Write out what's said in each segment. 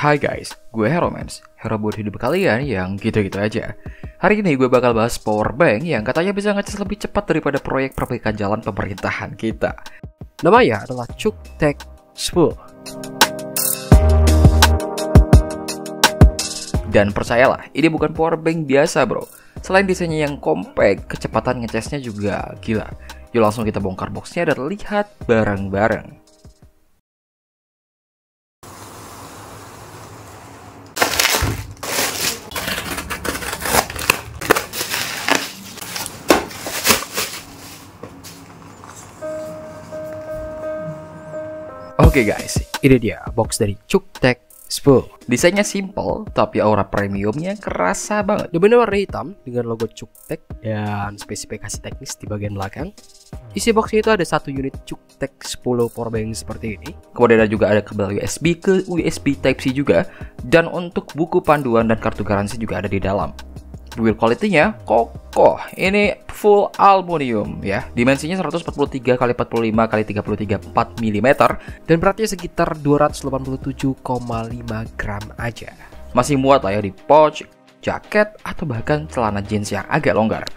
Hai guys, gue Heromans, hero buat hidup kalian yang gitu-gitu aja. Hari ini gue bakal bahas powerbank yang katanya bisa ngecas lebih cepat daripada proyek perbaikan jalan pemerintahan kita. Namanya adalah CukTech Spool. Dan percayalah, ini bukan powerbank biasa bro. Selain desainnya yang compact, kecepatan ngecasnya juga gila. Yuk langsung kita bongkar boxnya dan lihat bareng-bareng. Oke guys, Ini dia box dari CukTech Spool. desainnya simple tapi aura premiumnya kerasa banget. Domainnya warna hitam dengan logo CukTech dan spesifikasi teknis di bagian belakang. Isi boxnya itu ada satu unit CukTech 10 powerbank seperti ini. Kemudian ada juga ada kabel USB ke USB Type-C juga. Dan untuk buku panduan dan kartu garansi juga ada di dalam. Build quality-nya kokoh. Ini full aluminium ya. Dimensinya 143 x 45 x 33 4 mm Dan beratnya sekitar 287,5 gram aja. masih muat lah ya di pouch, jaket atau bahkan celana jeans yang agak longgar.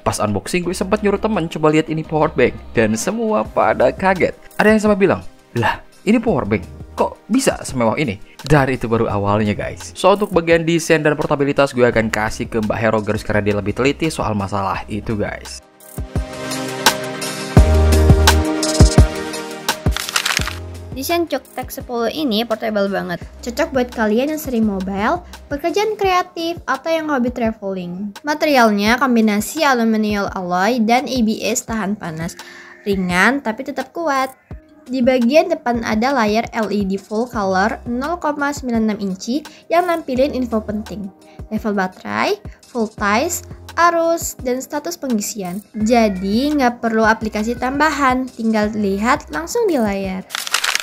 Pas unboxing gue sempat nyuruh temen coba lihat ini powerbank dan semua pada kaget. Ada yang sampai bilang, "Lah, ini powerbank. Kok bisa semewah ini?" Dan itu baru awalnya guys. So untuk bagian desain dan portabilitas gue akan kasih ke Mbak Hero Girls karena dia lebih teliti soal masalah itu guys. Desain CukTech 10 ini portable banget, cocok buat kalian yang sering mobile, pekerjaan kreatif, atau yang hobi traveling. Materialnya kombinasi aluminium alloy dan ABS tahan panas, ringan tapi tetap kuat. Di bagian depan ada layar LED full color 0,96 inci yang nampilin info penting, level baterai, voltage, arus, dan status pengisian. Jadi nggak perlu aplikasi tambahan, tinggal lihat langsung di layar.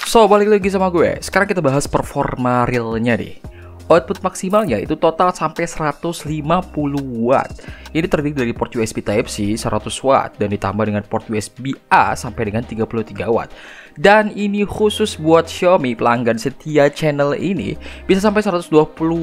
So balik lagi sama gue. Sekarang kita bahas performa realnya deh. Output maksimalnya itu total sampai 150 watt. Ini terdiri dari port USB Type-C 100 watt dan ditambah dengan port USB-A sampai dengan 33 watt. Dan ini khusus buat Xiaomi pelanggan setia channel ini bisa sampai 120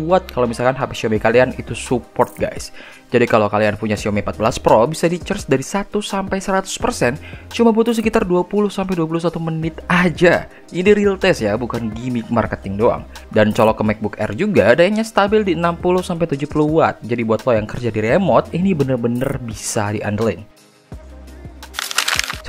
watt kalau misalkan HP Xiaomi kalian itu support guys. Jadi kalau kalian punya Xiaomi 14 Pro bisa di-charge dari 1 sampai 100% cuma butuh sekitar 20 sampai 21 menit aja. Ini real test ya, bukan gimmick marketing doang. Dan colok ke MacBook Air juga dayanya stabil di 60 sampai 70 watt. Jadi buat lo yang kerja di remote ini bener-bener bisa diandelin.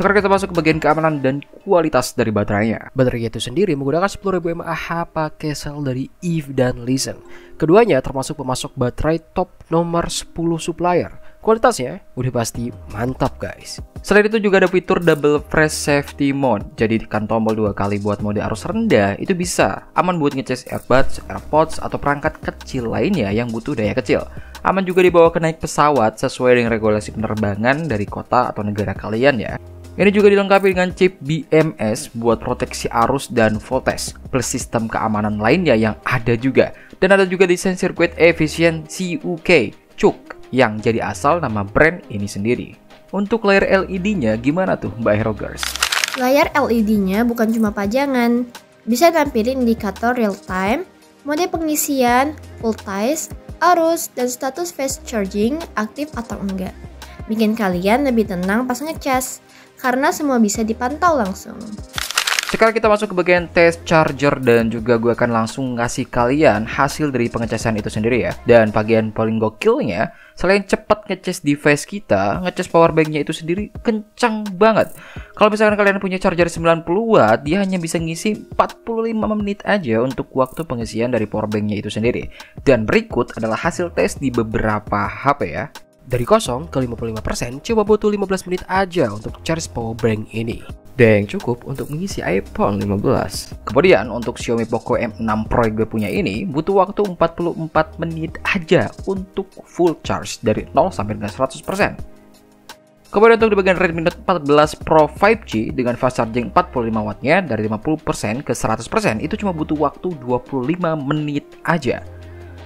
Sekarang kita masuk ke bagian keamanan dan kualitas dari baterainya. Baterai itu sendiri menggunakan 10.000 mAh pakai sel dari Eve dan Listen. Keduanya termasuk pemasok baterai top nomor 10 supplier. Kualitasnya udah pasti mantap guys. Selain itu juga ada fitur double fresh safety mode. Jadi tekan tombol 2 kali buat mode arus rendah itu bisa aman buat ngecas earbuds, AirPods atau perangkat kecil lainnya yang butuh daya kecil. Aman juga dibawa ke naik pesawat sesuai dengan regulasi penerbangan dari kota atau negara kalian ya. Ini juga dilengkapi dengan chip BMS buat proteksi arus dan voltage, plus sistem keamanan lainnya yang ada juga. Dan ada juga desain sirkuit efisien CUK, CUK, yang jadi asal nama brand ini sendiri. Untuk layar LED-nya gimana tuh Mbak Hero Girls? Layar LED-nya bukan cuma pajangan, bisa tampilin indikator real time, mode pengisian, voltage, arus, dan status fast charging aktif atau enggak. Bikin kalian lebih tenang pas ngecas, karena semua bisa dipantau langsung. Sekarang kita masuk ke bagian test charger dan juga gue akan langsung ngasih kalian hasil dari pengecasan itu sendiri ya. Dan bagian paling gokilnya, selain cepat ngecas device kita, ngecas powerbanknya itu sendiri kencang banget. Kalau misalkan kalian punya charger 90 watt, dia hanya bisa ngisi 45 menit aja untuk waktu pengisian dari powerbanknya itu sendiri. Dan berikut adalah hasil tes di beberapa HP ya. Dari 0 ke 55% cuma butuh 15 menit aja untuk charge powerbank ini. Dan cukup untuk mengisi iPhone 15. Kemudian untuk Xiaomi Poco M6 Pro yang gue punya ini butuh waktu 44 menit aja untuk full charge dari 0 sampai dengan 100%. Kemudian untuk di bagian Redmi Note 14 Pro 5G dengan fast charging 45 wattnya dari 50% ke 100% itu cuma butuh waktu 25 menit aja.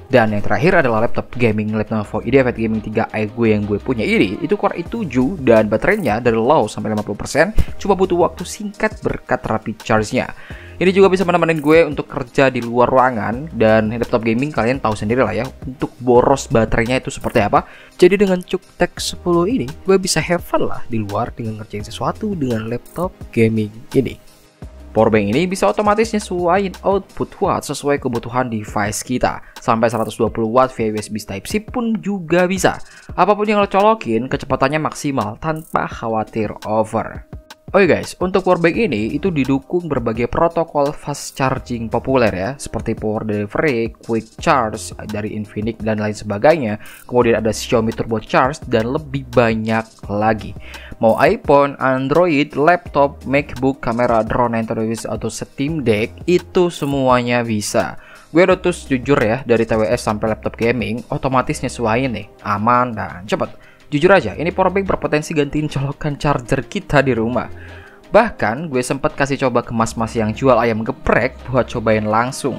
Dan yang terakhir adalah laptop gaming Lenovo IdeaPad Gaming 3i gue yang gue punya ini. Itu Core i7 dan baterainya dari low sampai 50% cuma butuh waktu singkat berkat rapid charge-nya. Ini juga bisa menemenin gue untuk kerja di luar ruangan, dan laptop gaming kalian tahu sendiri lah ya untuk boros baterainya itu seperti apa. Jadi dengan CUKTEK 10 ini gue bisa have fun lah di luar dengan ngerjain sesuatu dengan laptop gaming ini. Powerbank ini bisa otomatis nyesuaiin output watt sesuai kebutuhan device kita. Sampai 120 watt via USB Type-C pun juga bisa. Apapun yang lo colokin, kecepatannya maksimal tanpa khawatir over. Oke guys, untuk powerbank ini itu didukung berbagai protokol fast charging populer ya, seperti power delivery, quick charge dari Infinix dan lain sebagainya. Kemudian ada Xiaomi Turbo Charge dan lebih banyak lagi. Mau iPhone, Android, laptop, MacBook, kamera, drone, Nintendo Switch atau Steam Deck, itu semuanya bisa. Gue udah terus jujur ya, dari TWS sampai laptop gaming, otomatis nyesuaiin nih, aman dan cepet. Jujur aja, ini powerbank berpotensi gantiin colokan charger kita di rumah. Bahkan gue sempat kasih coba ke mas-mas yang jual ayam geprek buat cobain langsung.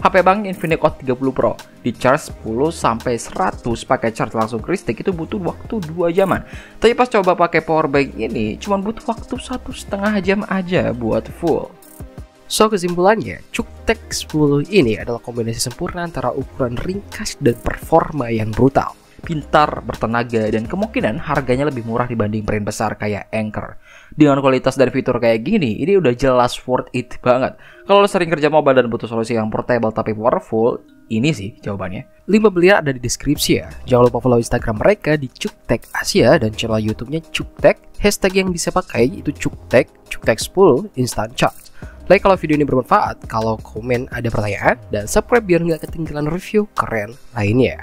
HP Bang Infinix Hot 30 Pro di charge 10-100 pakai charge langsung kristik itu butuh waktu 2 jaman. Tapi pas coba pakai powerbank ini cuma butuh waktu 1,5 jam aja buat full. So kesimpulannya, CUKTEK 10 ini adalah kombinasi sempurna antara ukuran ringkas dan performa yang brutal. Pintar, bertenaga, dan kemungkinan harganya lebih murah dibanding brand besar kayak Anker. Dengan kualitas dan fitur kayak gini, ini udah jelas worth it banget. Kalau lo sering kerja mobile dan butuh solusi yang portable tapi powerful, ini sih jawabannya. Link pembelian ada di deskripsi ya. Jangan lupa follow Instagram mereka di CUKTEK Asia dan channel YouTube-nya CUKTEK. Hashtag yang bisa pakai itu CUKTEK 10 Instant Charge. Like kalau video ini bermanfaat, kalau komen ada pertanyaan, dan subscribe biar nggak ketinggalan review keren lainnya.